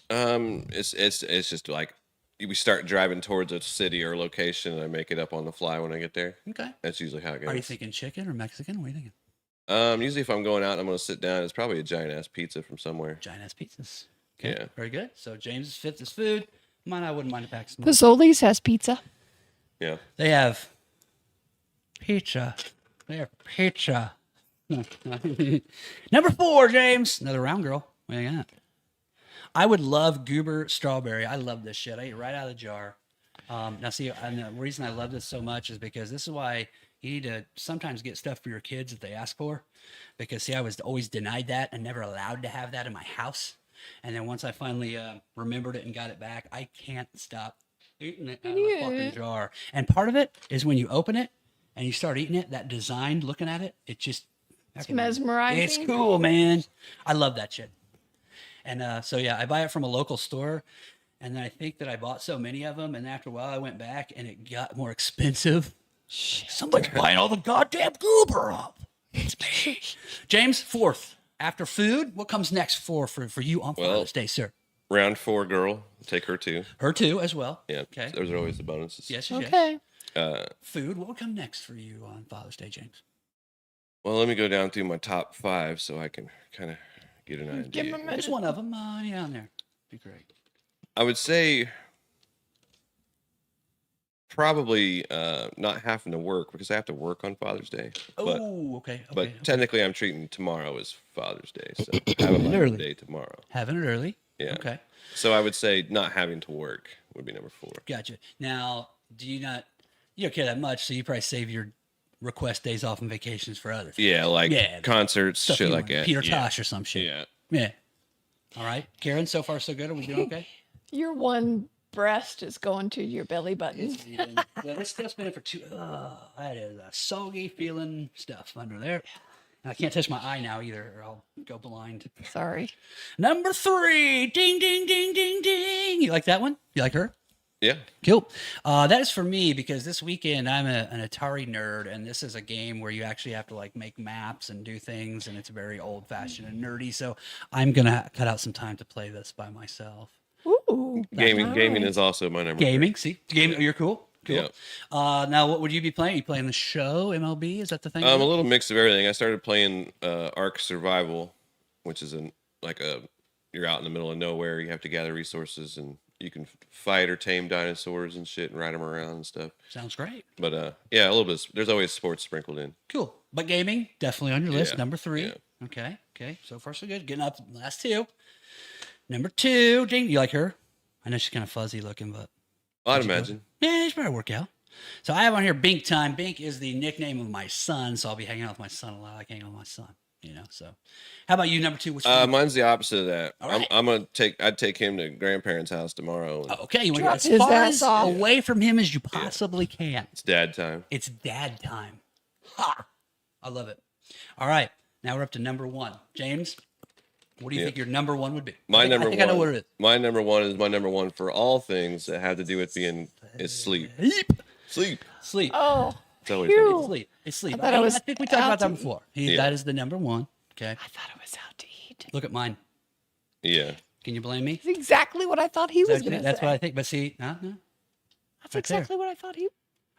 It's just like we start driving towards a city or location, and I make it up on the fly when I get there. Okay. That's usually how it goes. Are you thinking chicken or Mexican? What are you thinking? Usually if I'm going out and I'm going to sit down, it's probably a giant ass pizza from somewhere. Giant ass pizzas. Okay. Yeah. Very good. So James's 5th is food. Mine, I wouldn't mind a pack of some. Fazoli's has pizza. Yeah. They have pizza. They have pizza. Number 4, James. Another round girl. What do you got? I would love goober strawberry. I love this shit. I eat right out of the jar. Now, see, and the reason I love this so much is because this is why you need to sometimes get stuff for your kids that they ask for. Because, see, I was always denied that and never allowed to have that in my house. And then once I finally remembered it and got it back, I can't stop eating it out of the fucking jar. And part of it is when you open it and you start eating it, that design, looking at it, it just... It's mesmerizing. It's cool, man. I love that shit. And so, yeah, I buy it from a local store. And then I think that I bought so many of them. And after a while, I went back and it got more expensive. Somebody's buying all the goddamn goober up. It's me. James, 4th. After food, what comes next for you on Father's Day, sir? Round 4 girl. Take her too. Her too, as well. Yeah. Okay. Those are always the bonuses. Yes. Okay. Food. What would come next for you on Father's Day, James? Well, let me go down through my top 5 so I can kind of get an idea. Give him a minute. Just one of them. Yeah, on there. Be great. I would say probably not having to work because I have to work on Father's Day. Oh, okay. But technically, I'm treating tomorrow as Father's Day, so have a Father's Day tomorrow. Having it early. Yeah. Okay. So I would say not having to work would be number 4. Gotcha. Now, you don't care that much, so you probably save your request days off and vacations for others. Yeah, like concerts, Stuff shit you like want. that. Peter Tosh or some shit. Yeah. Yeah. All right. Karen, so far so good. Are we doing okay? Your one breast is going to your belly button. This stuff's been in for 2. That is a soggy feeling stuff under there. And I can't touch my eye now either, or I'll go blind. Sorry. Number 3. Ding, ding, ding, ding, ding. You like that one? You like her? Yeah. Cool. That is for me because this weekend I'm an Atari nerd, and this is a game where you actually have to like make maps and do things, and it's very old fashioned and nerdy. So I'm gonna cut out some time to play this by myself. Ooh. Gaming is also my number. Gaming, see, you're cool. Cool. Yeah. Now, what would you be playing? Are you playing the show MLB? Is that the thing? A little mix of everything. I started playing Ark Survival, which is you're out in the middle of nowhere. You have to gather resources and you can fight or tame dinosaurs and shit and ride them around and stuff. Sounds great. But yeah, a little bit. There's always sports sprinkled in. Cool. But gaming, definitely on your list. Yeah. Number 3. Yeah. Okay. So far, so good. Getting up last 2. Number 2. Ding. You like her? I know she's kind of fuzzy looking, but I'd imagine. yeah, she's probably work out. So I have on here Bink Time. Bink is the nickname of my son, so I'll be hanging out with my son a lot. I like hanging out with my son, So, how about you? Number 2. What's Mine's the opposite of that. All right. I'd take him to grandparents' house tomorrow. And okay, you want to Drop go as his far ass as off. away from him as you possibly can. It's dad time. It's dad time. Ha! I love it. All right, now we're up to number 1. James, what do you think your number 1 would be? My number I think one. I know what it is. My number 1 is my number 1 for all things that have to do with is sleep. Sleep. Sleep. Oh. It's always Phew. number 1. Sleep. It's sleep. I thought it was I think we talked about that out to before. Yeah. That is the number 1. Okay. I thought it was out to eat. Look at mine. Yeah. Can you blame me? That's exactly what I thought he was going to say. That's what I think. But see, no. That's right there. exactly what I thought he.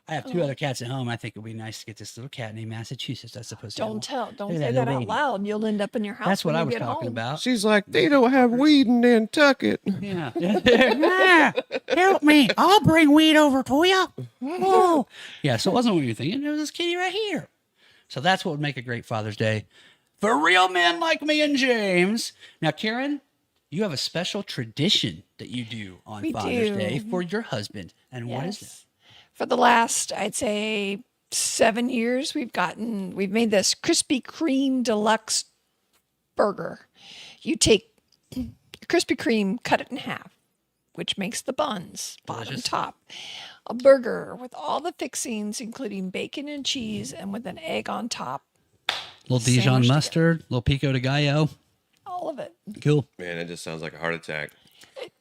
I have 2 other cats at home. I think it would be nice to get this little cat named Massachusetts. That's supposed to. Don't Look say at that little out baby. loud. You'll end up in your house. That's what when I you was get talking home. about. She's like, they don't have weed in Nantucket. Yeah. Help me. I'll bring weed over to you. Oh. Yeah, so it wasn't what you were thinking. It was this kitty right here. So that's what would make a great Father's Day for real men like me and James. Now, Karen, you have a special tradition that you do on We Father's do. Day for your husband. And what is that? Yes. For the last, I'd say, 7 years, we've made this Krispy Kreme deluxe burger. You take Krispy Kreme, cut it in half, which makes the buns, bottom Delicious. top. A burger with all the fixings, including bacon and cheese, and with an egg on top. Little Dijon Sandwiched mustard, little pico de gallo. All of it. Cool. Man, it just sounds like a heart attack.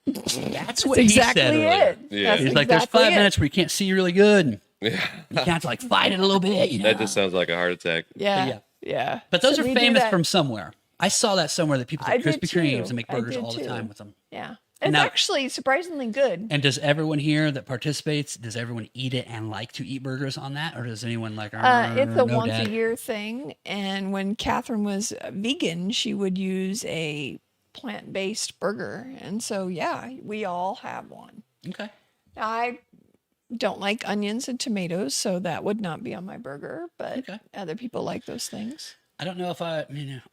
That's what That's he exactly said earlier. it. Yeah. That's He's like, there's exactly 5 it. minutes where you can't see really good. And Yeah, you can't like fight it a little bit. You know? that just sounds like a heart attack. Yeah. Yeah. Yeah. But those So are we do famous that. from somewhere. I saw that somewhere that people I take did Krispy too. Kremes and make I burgers did all the too. time with them. Yeah. And It's now- actually surprisingly good. And does everyone here that participates, does everyone eat it and like to eat burgers on that? Or does anyone like, It's a no, once Dad? a year thing. And when Catherine was vegan, she would use a plant-based burger. And so, yeah, we all have one. Okay. I don't like onions and tomatoes, so that would not be on my burger, but Okay. other people like those things. I don't know if I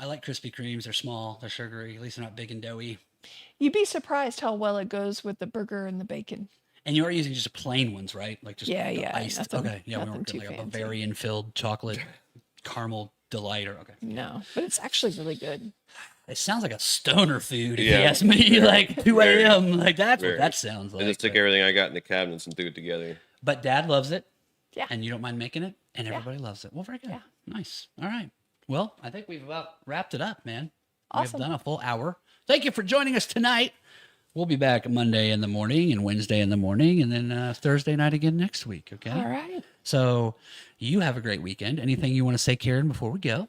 like Krispy Kremes. They're small, they're sugary, at least they're not big and doughy. You'd be surprised how well it goes with the burger and the bacon. And you are using just plain ones, right? Like just Yeah, the yeah, iced. nothing- Okay. Yeah, we nothing weren't too getting like a fancy. Bavarian filled chocolate caramel delight or okay. No, but it's actually really good. It sounds like a stoner food if Yeah. you ask me. Like 2 Very. a.m. Like that's what Very. that sounds I like. just took but, everything I got in the cabinets and threw it together. but Dad loves it. Yeah. And you don't mind making it, and everybody loves it. Well, very good. Yeah. Nice. All right. Well, I think we've about wrapped it up, man. Awesome. We've done a full hour. Thank you for joining us tonight. We'll be back Monday in the morning and Wednesday in the morning, and then Thursday night again next week. Okay. All right. So you have a great weekend. Anything you want to say, Karen, before we go?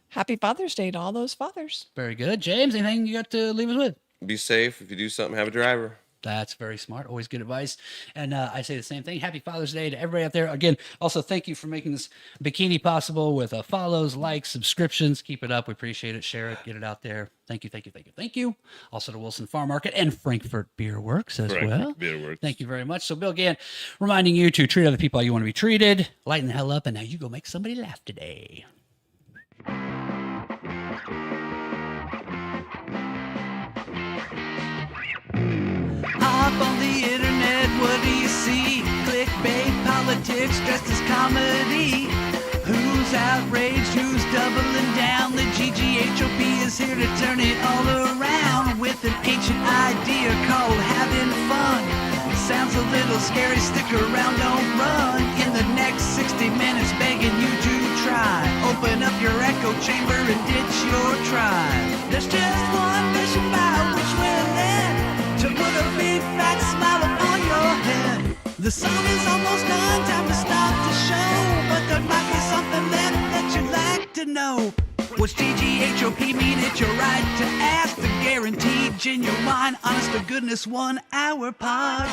Happy Father's Day to all those fathers. Very good. James, anything you got to leave us with? Be safe. If you do something, have a driver. That's very smart. Always good advice. And I say the same thing. Happy Father's Day to everybody out there. Again, also thank you for making this bikini possible with follows, likes, subscriptions. Keep it up. We appreciate it. Share it. Get it out there. Thank you, thank you, thank you, thank you. Also to Wilson Farm Market and Frankfurt Beer Works as well. Beer Works. Thank you very much. So Bill Gann reminding you to treat other people how you want to be treated. Lighten the hell up, and now you go make somebody laugh today. Up on the internet, what do you see? Clickbait, politics, dressed as comedy. Who's outraged? Who's doubling down? The GGHOP is here to turn it all around with an ancient idea called having fun. Sounds a little scary, stick around, don't run. In the next 60 minutes, begging you to try. Open up your echo chamber and ditch your tribe. There's just one mission by which we're led to put a big fat smile upon your head. The song is almost done, time to stop the show. But there might be something left that you'd like to know. What's GGHOP mean? It's your right to ask. The guaranteed, genuine, honest to goodness 1 hour podcast.